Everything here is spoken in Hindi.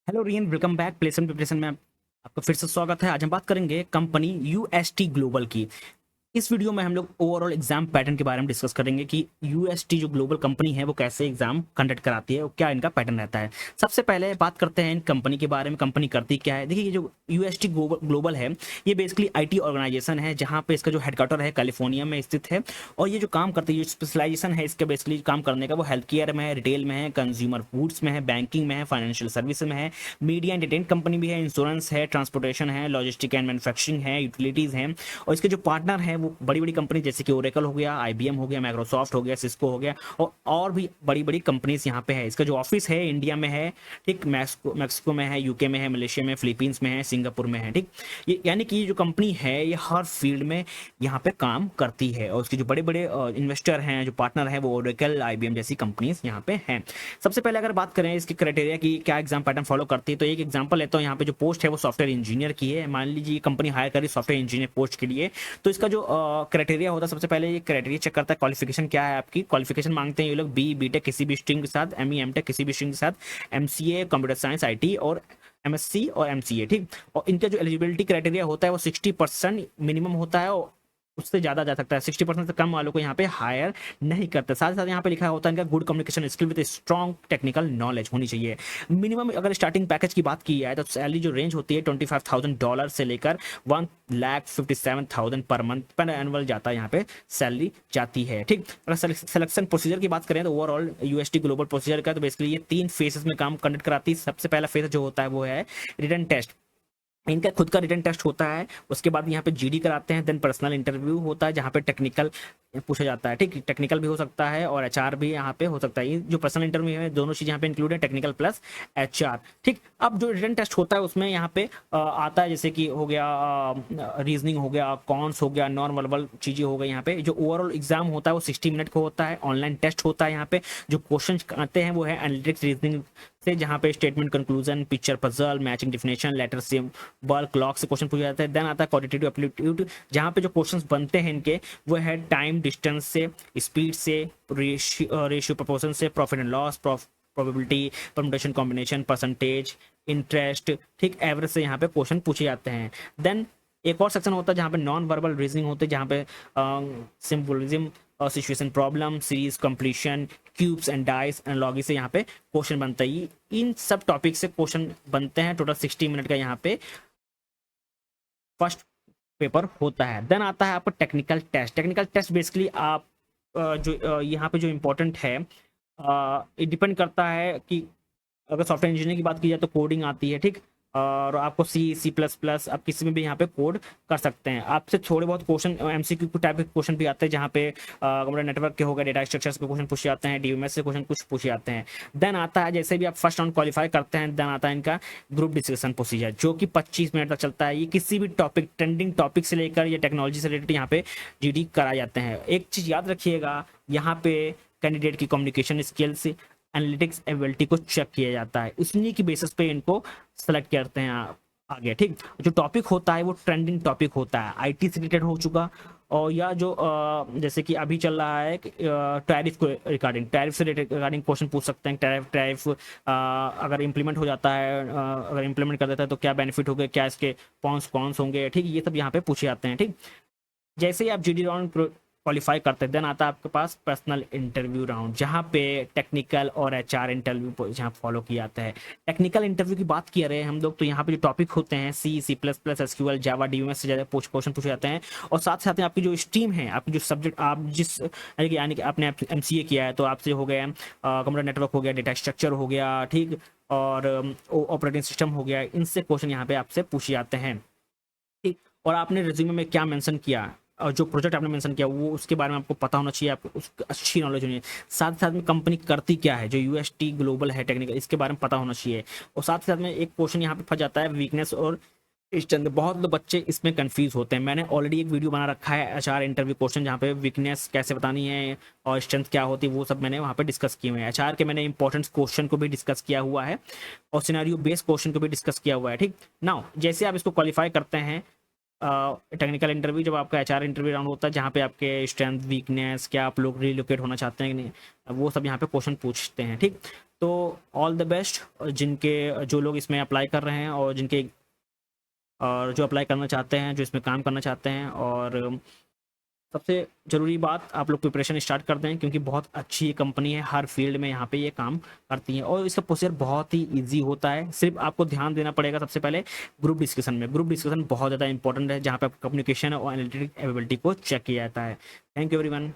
Hello rayon, welcome back. Placement preparation में आपका फिर से स्वागत है। आज हम बात करेंगे कंपनी यूएसटी ग्लोबल की। इस वीडियो में हम लोग ओवरऑल एग्जाम पैटर्न के बारे में डिस्कस करेंगे कि यूएसटी जो ग्लोबल कंपनी है वो कैसे एग्जाम कंडक्ट कराती है और क्या इनका पैटर्न रहता है। सबसे पहले बात करते हैं इन कंपनी के बारे में, कंपनी करती क्या है। देखिए, ये जो यूएसटी ग्लोबल है ये बेसिकली आईटी ऑर्गेनाइजेशन है, जहाँ पे इसका जो हेडक्वार्टर है कैलिफोर्निया में स्थित है। और ये जो काम करती है, जो स्पेशलाइजेशन है इसका बेसिकली काम करने का, वो हेल्थ केयर में है, रिटेल में है, कंज्यूमर गुड्स में है, बैंकिंग में है, फाइनेंशियल सर्विस में है, मीडिया एंटरटेनमेंट कंपनी भी है, इंश्योरेंस है, ट्रांसपोर्टेशन है, लॉजिस्टिक एंड मैन्युफैक्चरिंग है, यूटिलिटीज है। और इसके जो पार्टनर हैं वो बड़ी बड़ी कंपनी जैसे कि ओरेकल हो गया, आईबीएम हो गया, माइक्रोसॉफ्ट हो गया, सिस्को हो गया और भी बड़ी बड़ी कंपनीज यहाँ पे है। इसका जो ऑफिस है इंडिया में है, ठीक, मैक्सिको में है, यूके में है, मलेशिया में, फिलीपींस में है, सिंगापुर में है, ठीक। ये यानी कि ये जो कंपनी है ये हर फील्ड में यहाँ पे काम करती है। और उसके जो बड़े बड़े इन्वेस्टर हैं, जो पार्टनर हैं, वो ओरेकल, आईबीएम जैसी कंपनीज यहाँ पे हैं। सबसे पहले अगर बात करें इसके क्राइटेरिया की, क्या एग्जाम पैटर्न फॉलो करती है, तो एक एग्जांपल लेता हूँ। यहाँ पे जो पोस्ट है वो सॉफ्टवेयर इंजीनियर की है। मान लीजिए कंपनी हायर करी सॉफ्टवेयर इंजीनियर पोस्ट के लिए, तो इसका जो क्राइटेरिया होता है, सबसे पहले ये क्राइटेरिया चेक करता है क्वालिफिकेशन क्या है आपकी। क्वालिफिकेशन मांगते हैं ये लोग बी टेक किसी भी स्ट्रीम के साथ, एमई एमटेक किसी भी स्ट्रीम के साथ, एमसीए, कंप्यूटर साइंस, आईटी और एमएससी और एमसीए, ठीक। और इनका जो एलिजिबिलिटी क्राइटेरिया होता है वो 60% मिनिमम होता है, और उससे ज़्यादा जा सकता है। 60% से कम वालों को यहाँ पे हायर नहीं करते। साथ ही साथ यहाँ पे लिखा होता है इनका good communication skill with strong technical knowledge होनी चाहिए। मिनिमम अगर स्टार्टिंग पैकेज की बात की जाए तो सैलरी जो रेंज होती है $25,000 से लेकर 1,57,000 पर मंथ पर एनुअल जाता है, यहाँ पे सैलरी जाती है, ठीक। अगर सिलेक्शन प्रोसीजर की बात करें तो ओवरऑल यूएसटी ग्लोबल प्रोसीजर का तो बेसिकली ये 3 फेजेस में काम कंडक्ट कराती है। सबसे पहला फेज जो होता है वो है रिटन टेस्ट। इनका खुद का रिटन टेस्ट होता है, उसके बाद यहाँ पे जीडी कराते हैं, देन पर्सनल इंटरव्यू होता है जहाँ पे टेक्निकल पूछा जाता है, ठीक। टेक्निकल भी हो सकता है और एचआर भी यहाँ पे हो सकता है। ये जो पर्सनल इंटरव्यू है दोनों चीज़ यहाँ पे इंक्लूड है, टेक्निकल प्लस एचआर, ठीक। अब जो रिटन टेस्ट होता है उसमें यहाँ पे आता है जैसे कि हो गया रीजनिंग हो गया, कॉन्स हो गया, नॉन वर्बल चीज़ें हो गई। यहाँ पे जो ओवरऑल एग्जाम होता है वो 60 मिनट का होता है। ऑनलाइन टेस्ट होता है। यहाँ पे जो क्वेश्चन आते हैं वो है एनालिटिक्स, रीजनिंग से, जहाँ पे statement conclusion, picture puzzle, matching definition, letter से बल्क लॉक से क्वेश्चन पूछे जाते हैं। देन आता है क्वालिटेटिव एप्टीट्यूड, जहाँ पे जो क्वेश्चंस बनते हैं इनके वो है टाइम, डिस्टेंस से, स्पीड से, रेशियो प्रपोर्शन से, profit and loss, probability, permutation combination, percentage, interest, ठीक, एवरेज से यहाँ पे क्वेश्चन पूछे जाते हैं। देन एक और सेक्शन होता है जहाँ पे नॉन वर्बल रीजनिंग होते हैं, जहाँ पे symbolism, situation problem, series completion, cubes and dice, analogy से यहाँ पे क्वेश्चन बनता है। इन सब टॉपिक से क्वेश्चन बनते हैं। टोटल 60 मिनट का यहाँ पे फर्स्ट पेपर होता है। देन आता है आपका technical test. Technical test basically आप जो यहाँ पे जो इम्पोर्टेंट है, ये डिपेंड करता है कि अगर सॉफ्टवेयर इंजीनियरिंग की बात की जाए तो कोडिंग आती है, ठीक। और आपको सी++ आप किसी में भी यहाँ पे कोड कर सकते हैं। आपसे थोड़े बहुत क्वेश्चन एमसीक्यू टाइप के क्वेश्चन भी आते हैं, जहाँ पे कंप्यूटर नेटवर्क के हो गए, डेटा स्ट्रक्चर्स के क्वेश्चन पूछे जाते हैं, डीएमएस से क्वेश्चन कुछ पूछे जाते हैं। देन आता है जैसे भी आप फर्स्ट राउंड क्वालिफाई करते हैं, देन आता है इनका ग्रुप डिस्कशन प्रोसीजर, जो कि 25 मिनट तक चलता है। ये किसी भी टॉपिक, ट्रेंडिंग टॉपिक से लेकर या टेक्नोलॉजी से रिलेटेड यहाँ पे जीडी कराए जाते हैं। एक चीज़ याद रखिएगा, यहाँ पे कैंडिडेट की कम्युनिकेशन स्किल्स, एनालिटिक्स एबिलिटी को चेक किया जाता है, उन्हीं की बेसिस पे इनको सेलेक्ट करते हैं आगे, ठीक। जो टॉपिक होता है वो ट्रेंडिंग टॉपिक होता है, आईटी से रिलेटेड हो चुका, और या जो जैसे कि अभी चल रहा है टैरिफ को रिगार्डिंग, टैरिफ से रिगार्डिंग क्वेश्चन पूछ सकते हैं। टैरिफ अगर इम्प्लीमेंट हो जाता है, अगर इम्प्लीमेंट कर देता है तो क्या बेनिफिट होंगे, क्या इसके कॉन्स होंगे, ठीक। ये सब यहाँ पे पूछे जाते हैं, ठीक। जैसे ही आप जीडी राउंड क्वालिफाई करते हैं, देन आता है आपके पास पर्सनल इंटरव्यू राउंड, जहाँ पे टेक्निकल और एचआर इंटरव्यू जहाँ फॉलो किया जाता है। टेक्निकल इंटरव्यू की बात कर रहे हैं हम लोग, तो यहाँ पे जो टॉपिक होते हैं सी++, एसक्यूएल, जावा, डीएमएस से ज़्यादा क्वेश्चन पूछे जाते हैं। और साथ साथ में आपकी जो स्ट्रीम है, आपकी जो सब्जेक्ट, आप जिस यानी कि आपने एमसीए किया है तो आपसे हो गया कंप्यूटर नेटवर्क हो गया, डेटा स्ट्रक्चर हो गया, ठीक, और ऑपरेटिंग सिस्टम हो गया, इनसे क्वेश्चन यहाँ पे आपसे पूछे जाते हैं, ठीक। और आपने रिज्यूमे में क्या मेंशन किया और जो प्रोजेक्ट आपने मेंशन किया वो उसके बारे में आपको पता होना चाहिए, आपको उसकी अच्छी नॉलेज होनी है। साथ साथ में कंपनी करती क्या है, जो यूएसटी ग्लोबल है टेक्निकल, इसके बारे में पता होना चाहिए। और साथ ही साथ में एक क्वेश्चन यहाँ पे फंस जाता है, वीकनेस और स्ट्रेंथ। बहुत लोग बच्चे इसमें कंफ्यूज होते हैं। मैंने ऑलरेडी एक वीडियो बना रखा है एचआर इंटरव्यू क्वेश्चन, जहाँ पे वीकनेस कैसे बतानी है और स्ट्रेंथ क्या होती है वो सब मैंने वहाँ पे डिस्कस किए हुए हैं। एचआर के मैंने इंपॉर्टेंट क्वेश्चन को भी डिस्कस किया हुआ है और सिनेरियो बेस्ड क्वेश्चन को भी डिस्कस किया हुआ है, ठीक। नाउ जैसे आप इसको क्वालिफाई करते हैं, टेक्निकल इंटरव्यू जब आपका एचआर इंटरव्यू राउंड होता है, जहाँ पे आपके स्ट्रेंथ, वीकनेस, क्या आप लोग रिलोकेट होना चाहते हैं कि नहीं, वो सब यहाँ पे क्वेश्चन पूछते हैं, ठीक। तो ऑल द बेस्ट जिनके जो लोग इसमें अप्लाई कर रहे हैं और जो अप्लाई करना चाहते हैं, जो इसमें काम करना चाहते हैं। और सबसे ज़रूरी बात, आप लोग प्रिपरेशन स्टार्ट कर दें, क्योंकि बहुत अच्छी ये कंपनी है, हर फील्ड में यहाँ पे ये काम करती है और इसका प्रोसीजर बहुत ही इजी होता है। सिर्फ आपको ध्यान देना पड़ेगा सबसे पहले ग्रुप डिस्कशन में। ग्रुप डिस्कशन बहुत ज़्यादा इंपॉर्टेंट है, जहाँ पे कम्युनिकेशन और एनालिटिक एबिलिटी को चेक किया जाता है। Thank you everyone.